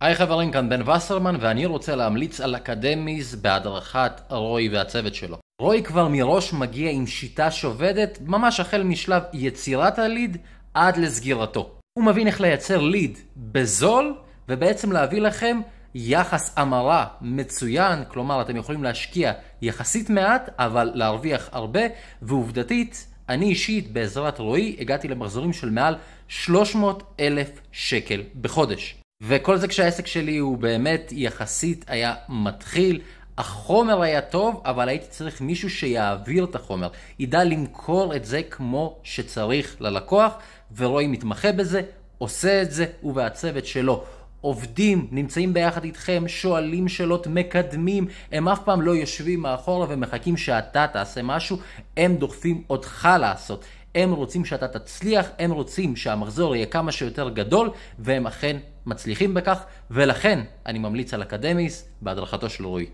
היי חברים, כאן בן וסרמן ואני רוצה להמליץ על אקדמיז בהדרכת רוי והצוות שלו. רוי כבר מראש מגיע עם שיטה שעובדת ממש החל משלב יצירת הליד עד לסגירתו. הוא מבין איך לייצר ליד בזול ובעצם להביא לכם יחס המרה מצוין, כלומר אתם יכולים להשקיע יחסית מעט אבל להרוויח הרבה, ועובדתית אני אישית בעזרת רוי הגעתי למחזורים של מעל 300,000 שקל בחודש. וכל זה כשהעסק שלי הוא באמת יחסית היה מתחיל, החומר היה טוב, אבל הייתי צריך מישהו שיעביר את החומר, ידע למכור את זה כמו שצריך ללקוח, ורוי מתמחה בזה, עושה את זה, הוא והצוות שלו עובדים, נמצאים ביחד איתכם, שואלים שאלות, מקדמים, הם אף פעם לא יושבים מאחורה ומחכים שאתה תעשה משהו, הם דוחפים אותך לעשות. הם רוצים שאתה תצליח, הם רוצים שהמחזור יהיה כמה שיותר גדול, והם אכן מצליחים בכך, ולכן אני ממליץ על אקדמיז בהדרכתו של רוי.